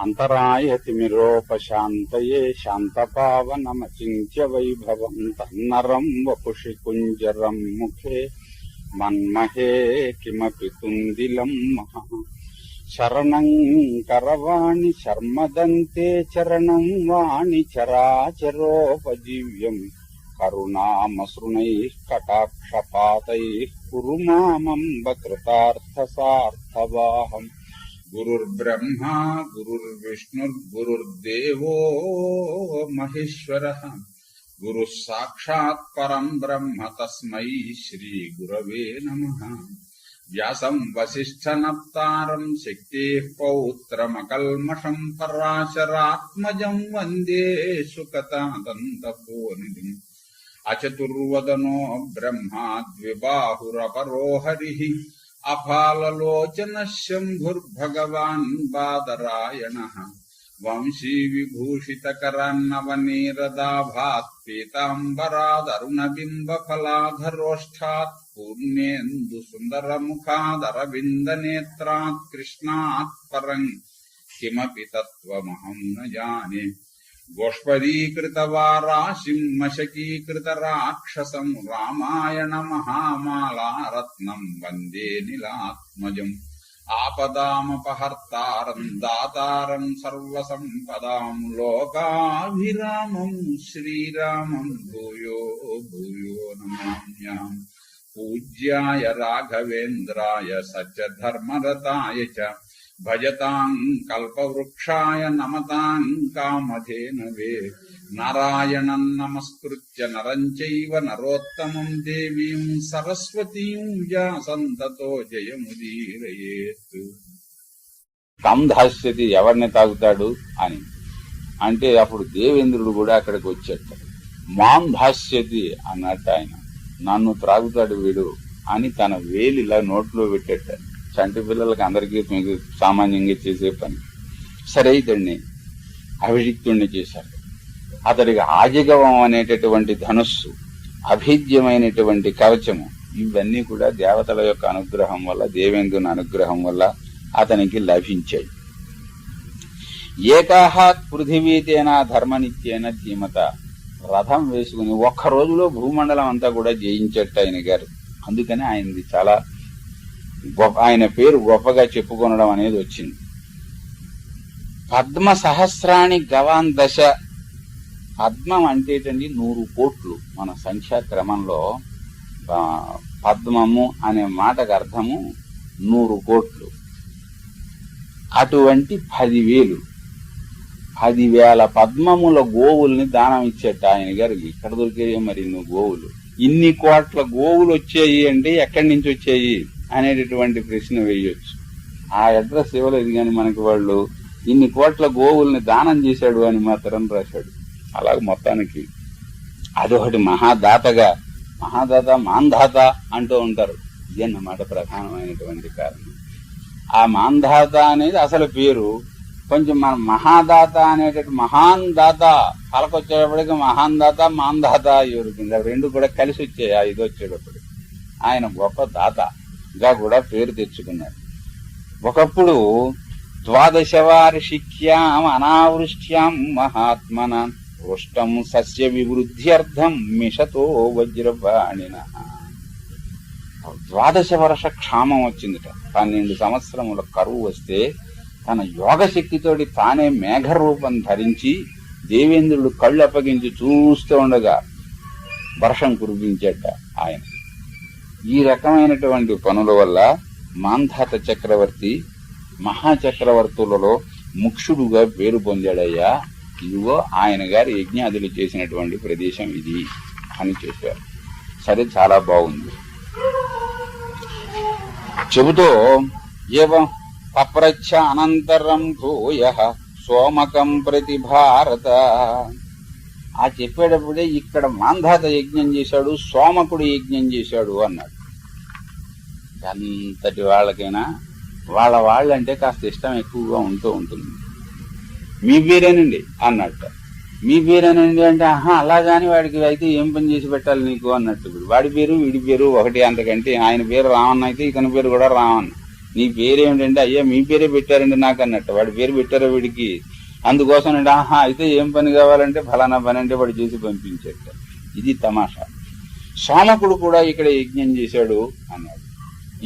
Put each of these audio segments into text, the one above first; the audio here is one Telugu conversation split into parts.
అంతరాయతిమిరోపశాంతయే శాంతపావనమచింత్య వైభవం తన్నరం వపుషి కుంజరం ముఖే మన్మహే కిమపి తుందిలం మహా శరణం కరవాణి శర్మదంతే చరణం వాణి చరాచరోపజీవ్యం కరుణామసృణైః కటాక్షపాతైః కురు మామంబ కృతార్థసార్థవాహం. గురుర్బ్రహ్మా గురుర్విష్ణుర్గురుర్దేవో మహేశ్వరః గురుః సాక్షాత్ పరం బ్రహ్మ తస్మై శ్రీ గురవే నమః. వ్యాసం వసిష్ఠనప్తారం శక్తేః పౌత్రమకల్మషం పరాశరాత్మజం వందే సుకతాదంతపోనిధిం. అచతుర్వదనో బ్రహ్మా ద్విబాహురపరో హరిః అఫాలలోచన శంభుర్భగవాన్ బాదరాయణః. వంశీ విభూషితకరాన్నవనీరదాభాత్ పీతాంబరాదరుణబింబఫలాధరోష్ఠాత్ పూర్ణేందు సుందరముఖాదరవిందనేత్రాత్ కృష్ణాత్ పరం కిమపి తత్వమహం న జానే. గోష్పదీకృతవారాశిం మశకీకృతరాక్షసం రామాయణ మహామాలారత్నం వందే నీలాత్మజం. ఆపదామపహర్తారం దాతారం సర్వసంపదాం లోకాభిరామం శ్రీరామం భూయో భూయో నమామ్యహం. పూజ్యాయ రాఘవేంద్రాయ సత్యధర్మరతాయ చ భజతాం కల్పవృక్షాయ నమతాం కామధేనవే. నారాయణం నమస్కృత్య నరం చైవ నరోత్తమం దేవీం సరస్వతీం వ్యాసం తతో జయముదీరయేత్. సంధాస్యతి ఎవరిని తాగుతాడు అని అంటే అప్పుడు దేవేంద్రుడు కూడా అక్కడికి వచ్చేట. మాం ధాస్యతి అన్నట్టు ఆయన, నన్ను త్రాగుతాడు వీడు అని తన వేలిలా నోట్లో పెట్టేట. చంటి పిల్లలకి అందరికీ మీకు సామాన్యంగా చేసే పని. సరే ఇతడిని అభిషిక్తుణ్ణి చేశారు. అతడికి ఆజిగవం అనేటటువంటి ధనుస్సు, అభేద్యమైనటువంటి కవచము, ఇవన్నీ కూడా దేవతల యొక్క అనుగ్రహం వల్ల, దేవేంద్రుని అనుగ్రహం వల్ల అతనికి లభించాయి. ఏకాహాత్ పృథివీతేన ధర్మనిత్యేన ధీమత. రథం వేసుకుని ఒక్క రోజులో భూమండలం అంతా కూడా జయించట ఆయన గారు. అందుకని ఆయనది చాలా గొప్ప, ఆయన పేరు గొప్పగా చెప్పుకొనడం అనేది వచ్చింది. పద్మ సహస్రాణి గవాన్ దశ. పద్మం అంటేటండి 100 కోట్లు. మన సంఖ్యా క్రమంలో పద్మము అనే మాటకు అర్థము 100 కోట్లు. అటువంటి 10,000 పద్మముల గోవుల్ని దానం ఇచ్చేట ఆయన గారు. ఇక్కడ దొరికాయి మరి గోవులు. ఇన్ని కోట్ల గోవులు వచ్చాయి అంటే ఎక్కడి నుంచి వచ్చాయి అనేటటువంటి ప్రశ్న వేయొచ్చు. ఆ అడ్రస్ ఇవ్వలేదు కానీ మనకి వాళ్ళు ఇన్ని కోట్ల గోవుల్ని దానం చేశాడు అని మాత్రం రాశాడు. అలాగే మొత్తానికి అదొకటి మహాదాతగా, మహాదాత మాంధాత అంటూ ఉంటారు. ఇదన్నమాట ప్రధానమైనటువంటి కారణం. ఆ మాంధాత అనేది అసలు పేరు. కొంచెం మన మహాదాత అనేటటువంటి మహాన్ దాత పలకొచ్చేటప్పటికి మహాన్ దాత మాంధాత ఎవరు కింద రెండు కూడా కలిసి వచ్చాయి. ఆ ఇది వచ్చేటప్పుడు ఆయన గొప్ప దాతగా కూడా పేరు తెచ్చుకున్నాడు. ఒకప్పుడు 12 వార్షిక్యాం అనావృష్ట్యాం మహాత్మన వృష్టం సస్య వివృద్ధ్యర్థం మిషతో వజ్రబాణిన. 12 వర్ష క్షామం వచ్చిందిట. 12 సంవత్సరముల కరువు వస్తే తన యోగ శక్తితోటి తానే మేఘ రూపం ధరించి దేవేంద్రుడు కళ్ళు అప్పగించి చూస్తూ ఉండగా వర్షం కురిపించేట ఆయన. ఈ రకమైనటువంటి పనుల వల్ల మాంధాత చక్రవర్తి మహాచక్రవర్తులలో ముక్షుడుగా పేరు పొందాడయ్యా. ఇదిగో ఆయన గారి యజ్ఞాదులు చేసినటువంటి ప్రదేశం ఇది అని చెప్పారు. సరే, చాలా బాగుంది. చెబుతూ ఏవం పప్రచ్ఛ అనంతరం భూయ సోమకం ప్రతి భారత. ఆ చెప్పేటప్పుడే ఇక్కడ మాంధాత యజ్ఞం చేశాడు, సోమకుడు యజ్ఞం చేశాడు అన్నాడు. ఎంతటి వాళ్ళకైనా వాళ్ళంటే కాస్త ఇష్టం ఎక్కువగా ఉంటూ ఉంటుంది. మీ పేరేనండి అన్నట్టు. మీ పేరేనండి అంటే అలాగాని వాడికి అయితే ఏం పని చేసి పెట్టాలి నీకు అన్నట్టు. వాడి పేరు వీడి పేరు ఒకటి, అంతకంటే ఆయన పేరు రామన్న అయితే ఇతని పేరు కూడా రామన్న. నీ పేరేమిటంటే అయ్యా మీ పేరే పెట్టారండి నాకు అన్నట్టు. వాడి పేరు పెట్టారో వీడికి, అందుకోసం అంటే ఆహా అయితే ఏం పని కావాలంటే ఫలానా పని అంటే వాడు చేసి పంపించేట. ఇది తమాషా. సోమకుడు కూడా ఇక్కడ యజ్ఞం చేశాడు అన్నాడు.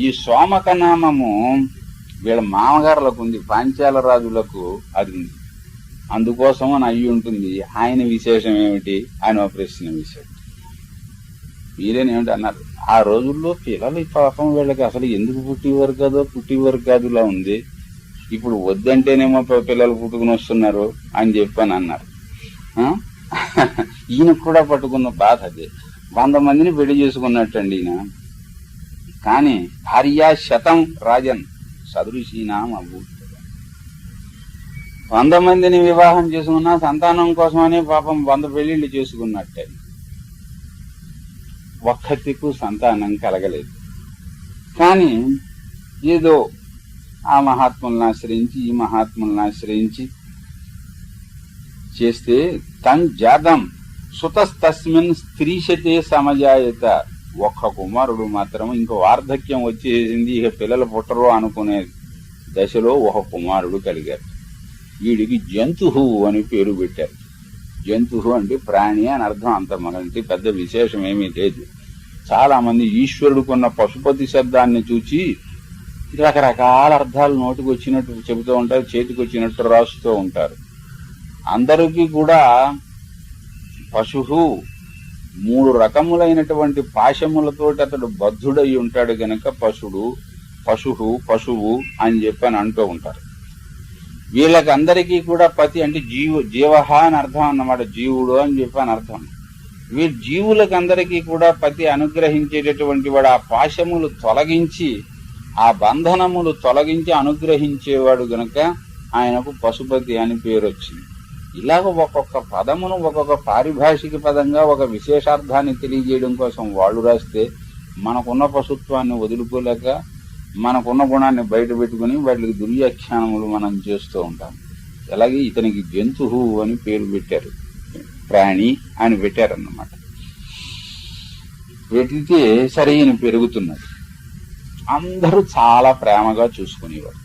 ఈ సోమక నామము వీళ్ళ మామగారులకు ఉంది, పాంచాల రాజులకు అది ఉంది, అందుకోసం అని అయ్యి ఉంటుంది. ఆయన విశేషం ఏమిటి అని ఒక ప్రశ్న వేశాడు. మీరేనేమిటి అన్నారు. ఆ రోజుల్లో పిల్లలు పాపం వీళ్ళకి అసలు ఎందుకు పుట్టివారు కాదులా ఉంది. ఇప్పుడు వద్దంటేనేమో పిల్లలు పుట్టుకుని వస్తున్నారు అని చెప్పని అన్నారు. ఈయనకు కూడా పట్టుకున్న బాధ అదే. 100 మందిని పెళ్లి చేసుకున్నట్టండి ఈయన. కానీ భార్యా శతం రాజన్ సదృశీనాం అభూ. 100 మందిని వివాహం చేసుకున్నా సంతానం కోసమనే పాపం 100 పెళ్లిళ్ళు చేసుకున్నట్టే. ఒక్కతికు సంతానం కలగలేదు. కానీ ఏదో ఆ మహాత్ములను ఆశ్రయించి ఈ మహాత్ములను ఆశ్రయించి చేస్తే తన్ జాతం సుతస్తస్మిన్ స్త్రీశతే సమజాయత. ఒక్క కుమారుడు మాత్రం ఇంకో వార్ధక్యం వచ్చేసింది, ఇక పిల్లలు పుట్టరు అనుకునే దశలో ఒక కుమారుడు కలిగారు. వీడికి జంతుహు అని పేరు పెట్టారు. జంతుహు అంటే ప్రాణి అని అర్థం. అంత మనకి పెద్ద విశేషం ఏమీ లేదు. చాలా మంది ఈశ్వరుడుకున్న పశుపతి శబ్దాన్ని చూచి రకరకాల అర్థాలు నోటికి వచ్చినట్టు చెబుతూ ఉంటారు, చేతికి వచ్చినట్టు రాస్తూ ఉంటారు. అందరికీ కూడా పశువు 3 రకములైనటువంటి పాశములతోటి అతడు బద్ధుడై ఉంటాడు గనక పశువు అని చెప్పని అంటూ ఉంటారు. వీళ్ళకి అందరికీ కూడా పతి అంటే జీవహ అని అర్థం అన్నమాట, జీవుడు అని చెప్పని అర్థం. వీరి జీవులకు అందరికీ కూడా పతి అనుగ్రహించేటటువంటి వాడు. ఆ పాశములు తొలగించి ఆ బంధనములు తొలగించి అనుగ్రహించేవాడు గనక ఆయనకు పశుపతి అని పేరు వచ్చింది. ఇలాగ ఒక్కొక్క పదమును ఒక్కొక్క పారిభాషిక పదంగా ఒక విశేషార్థాన్ని తెలియజేయడం కోసం వాళ్ళు రాస్తే మనకున్న పశుత్వాన్ని వదులుకోలేక మనకున్న గుణాన్ని బయట పెట్టుకుని వాటికి దుర్వ్యాఖ్యానములు మనం చేస్తూ ఉంటాం. అలాగే ఇతనికి జంతువు అని పేరు పెట్టారు, ప్రాణి అని పెట్టారన్నమాట. పెట్టితే సరే ఈయన పెరుగుతున్నాడు. అందరూ చాలా ప్రేమగా చూసుకునేవారు.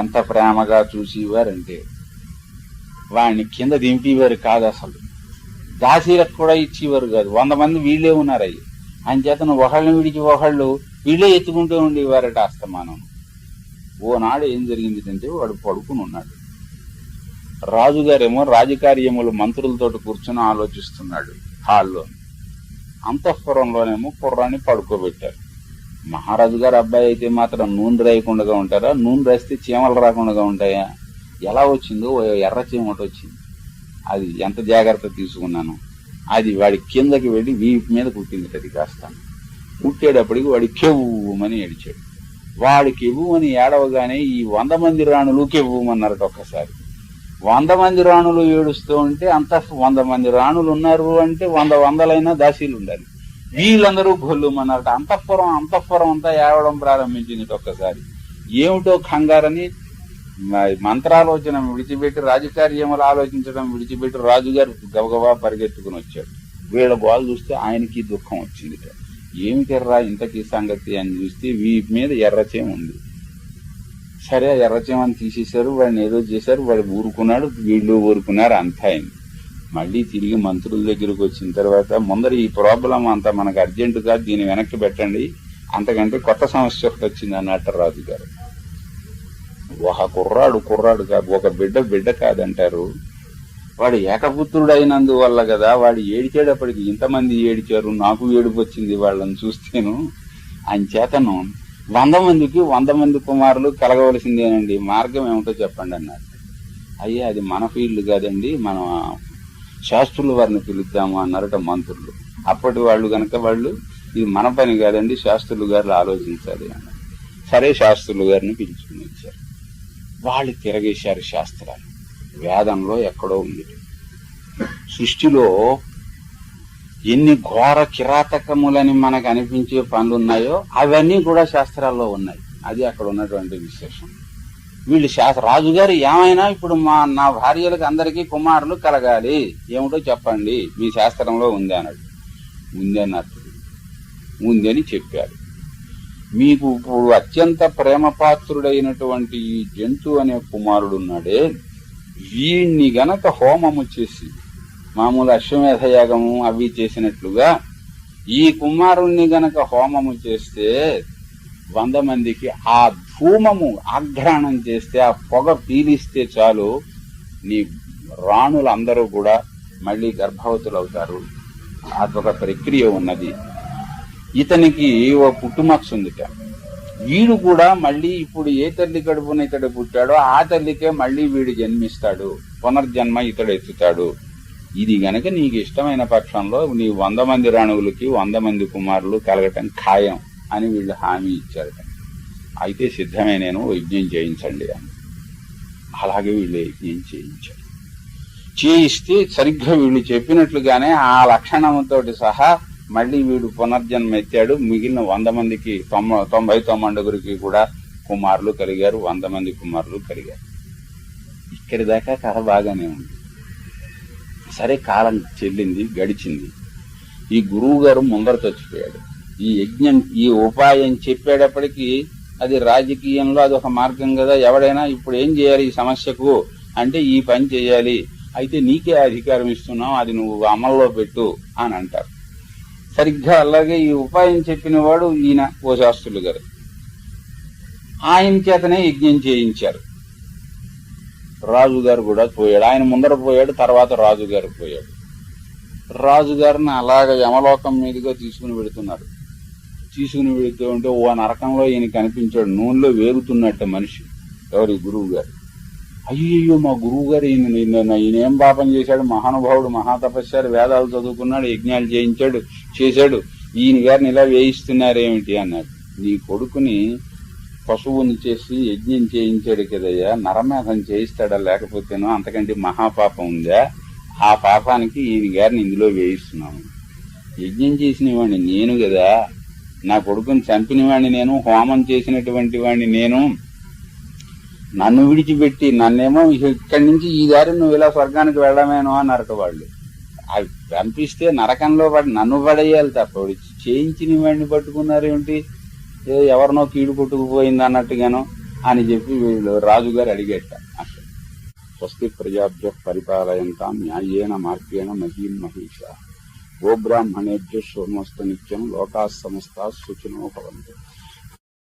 ఎంత ప్రేమగా చూసేవారంటే వాడిని కింద దింపేవారు కాదు, అసలు దాసీలకు కూడా ఇచ్చేవారు కాదు. 100 మంది వీళ్ళే ఉన్నారు. అయ్యి అంచేతను ఒకళ్ళని విడిచి ఒకళ్ళు వీళ్ళే ఎత్తుకుంటూ ఉండేవారట అస్తమానం. ఓనాడు ఏం జరిగింది, వాడు పడుకుని ఉన్నాడు. రాజుగారేమో రాజకార్యములు మంత్రులతోటి కూర్చొని ఆలోచిస్తున్నాడు హాల్లో. అంతఃపురంలోనేమో కుర్రాన్ని పడుకోబెట్టారు. మహారాజు గారు అబ్బాయి అయితే మాత్రం నూనె రాయకుండా ఉంటారా? నూనె రాస్తే చీమలు రాకుండా ఉంటాయా? ఎలా వచ్చిందో ఎర్ర చీమ ఒకటి వచ్చింది. అది ఎంత జాగ్రత్త తీసుకున్నాను. అది వాడి కిందకి వెళ్ళి వీపు మీద కుట్టింది. అది కాస్త కుట్టేటప్పటికి వాడి కెవ్వుమని ఏడిచాడు. వాడి కెవ్వుమని ఏడవగానే ఈ 100 మంది రాణులు కెవ్వుమన్నారట ఒక్కసారి. 100 మంది రాణులు ఏడుస్తూ ఉంటే అంత 100 మంది రాణులు ఉన్నారు అంటే 100 దాసీలు ఉండాలి. వీళ్ళందరూ గొల్లుమన్నారట. అంతఃపురం అంతా ఏడవడం ప్రారంభించింది ఒక్కసారి. ఏమిటో కంగారని మంత్రాలోచన విడిచిపెట్టి రాజకార్యములు ఆలోచించడం విడిచిపెట్టి రాజుగారు గబగబా పరిగెత్తుకుని వచ్చాడు. వీళ్ళ గోలు చూస్తే ఆయనకి దుఃఖం వచ్చింది. ఏమిటెర్రా ఇంతకీ సంగతి అని చూస్తే వీటి మీద ఎర్రచేమ ఉంది. సరే ఎర్రచేమని తీసేశారు, వాడిని ఏదో చేశారు, వాడు ఊరుకున్నాడు, వీళ్ళు ఊరుకున్నారు, అంతా అయింది. మళ్ళీ తిరిగి మంత్రుల దగ్గరకు వచ్చిన తర్వాత ముందర ఈ ప్రాబ్లం అంతా మనకు అర్జెంటు కాదు, దీన్ని వెనక్కి పెట్టండి, అంతకంటే కొత్త సమస్య ఒకటి వచ్చింది అన్నట్టు రాజుగారు. ఒక కుర్రాడు కాదు, ఒక బిడ్డ కాదంటారు. వాడు ఏకపుత్రుడు అయినందువల్ల కదా వాడు ఏడిచేటప్పటికి ఇంతమంది ఏడిచారు, నాకు ఏడుపు వచ్చింది వాళ్ళని చూస్తేను. అంచేతను 100 మందికి 100 మంది కుమారులు కలగవలసిందేనండి, మార్గం ఏమిటో చెప్పండి అన్నారు. అయ్యా అది మన ఫీల్డ్ కాదండి, మనం శాస్త్రుల వారిని పిలుద్దాము అన్నారట మంత్రులు. అప్పటి వాళ్ళు కనుక వాళ్ళు ఇది మన పని కాదండి, శాస్త్రులు గారు ఆలోచించాలి అన్నారు. సరే శాస్త్రులు గారిని పిలుచుకుని వచ్చారు. వాళ్ళు తిరగేశారు శాస్త్రాలు. వేదంలో ఎక్కడో ఉంది, సృష్టిలో ఎన్ని ఘోర కిరాతకములని మనకు అనిపించే పనులున్నాయో అవన్నీ కూడా శాస్త్రాల్లో ఉన్నాయి. అది అక్కడ ఉన్నటువంటి విశేషం. వీళ్ళు రాజుగారు ఏమైనా ఇప్పుడు నా భార్యలకు అందరికీ కుమారులు కలగాలి, ఏమిటో చెప్పండి, మీ శాస్త్రంలో ఉంది అన్నాడు. ఉంది అన్నట్టు ఉంది అని చెప్పారు. మీకు ఇప్పుడు అత్యంత ప్రేమపాత్రుడైనటువంటి ఈ జంతు అనే కుమారుడున్నాడే, వీణ్ణి గనక హోమము చేసి మామూలు అశ్వమేధ యాగము అవి చేసినట్లుగా ఈ కుమారుణ్ణి గనక హోమము చేస్తే 100 మందికి ఆ ధూమము ఆఘ్రాణం చేస్తే, ఆ పొగ పీలిస్తే చాలు, నీ రాణులందరూ కూడా మళ్లీ గర్భవతులు అవుతారు. అదొక ప్రక్రియ ఉన్నది. ఇతనికి ఓ పుట్టుమచ్చ ఉందిట. వీడు కూడా మళ్లీ ఇప్పుడు ఏ తల్లి కడుపున ఇతడు పుట్టాడో ఆ తల్లికే మళ్లీ వీడు జన్మిస్తాడు, పునర్జన్మ ఇతడు ఎత్తుతాడు. ఇది గనక నీకు ఇష్టమైన పక్షంలో నీ 100 మంది రాణువులకి 100 మంది కుమారులు కలగటం ఖాయం అని వీళ్ళు హామీ ఇచ్చారట. అయితే సిద్ధమే, నేను యజ్ఞం చేయించండి అని. అలాగే వీళ్ళు యజ్ఞం చేయించారు. చేయిస్తే సరిగ్గా వీళ్ళు చెప్పినట్లుగానే ఆ లక్షణంతో సహా మళ్లీ వీడు పునర్జన్మ ఎత్తాడు. మిగిలిన 100 మందికి 99 కూడా కుమారులు కలిగారు. 100 మంది కుమారులు కలిగారు. ఇక్కడి దాకా కథ బాగానే ఉంది. సరే, కాలం చెల్లింది, గడిచింది. ఈ గురువు గారు ముందర చచ్చిపోయాడు. ఈ యజ్ఞం, ఈ ఉపాయం చెప్పేటప్పటికీ అది రాజకీయంలో అదొక మార్గం కదా. ఎవడైనా ఇప్పుడు ఏం చేయాలి ఈ సమస్యకు అంటే, ఈ పని చేయాలి, అయితే నీకే అధికారం ఇస్తున్నాం, అది నువ్వు అమల్లో పెట్టు అని అంటారు. సరిగ్గా అలాగే ఈ ఉపాయం చెప్పిన వాడు ఈయన ఓ శాస్త్రులు గారు. ఆయన చేతనే యజ్ఞం చేయించారు. రాజుగారు కూడా పోయాడు. ఆయన ముందర పోయాడు, తర్వాత రాజుగారు పోయాడు. రాజుగారిని అలాగ యమలోకం మీదుగా తీసుకుని వెళుతున్నారు. తీసుకుని వెళుతూ ఉంటే ఓ నరకంలో ఈయన కనిపించాడు, నూనెలో వేగుతున్నట్ట మనిషి. ఎవరి? గురువు గారు. అయ్యో, మా గురువు గారు ఈయనేం పాపం చేశాడు, మహానుభావుడు, మహాతపస్యారు, వేదాలు చదువుకున్నాడు, యజ్ఞాలు చేశాడు, ఈయన గారిని ఇలా వేయిస్తున్నారేమిటి అన్నాడు. నీ కొడుకుని పశువుని చేసి యజ్ఞం చేయించాడు కదయ్యా, నరమేధం చేయిస్తాడా? లేకపోతేనో అంతకంటే మహాపాపం ఉందా? ఆ పాపానికి ఈయన గారిని ఇందులో వేయిస్తున్నాము. యజ్ఞం చేసిన వాడిని నేను కదా, నా కొడుకుని చంపిన వాడిని నేను, హోమం చేసినటువంటి వాడిని నేను. నన్ను విడిచిపెట్టి నన్నేమో ఇక్కడి నుంచి ఈ దారి నువ్వు ఇలా స్వర్గానికి వెళ్ళమేనో అన్నారట వాళ్ళు. అవి పంపిస్తే నరకంలో పడి నన్ను పడేయాలి తప్ప చేయించిన వాడిని పట్టుకున్నారేమిటి, ఎవరినో కీడు కొట్టుకుపోయింది అన్నట్టుగానో అని చెప్పి వీళ్ళు రాజుగారు అడిగేట. స్వస్తి ప్రజాభ్య పరిపాలయంతాం న్యాయేన మార్గేణ మహీం మహిషా గోబ్రాహ్మణేభ్య సోమస్తు నిత్యం లోకా సమస్తా సుఖినో భవంతు.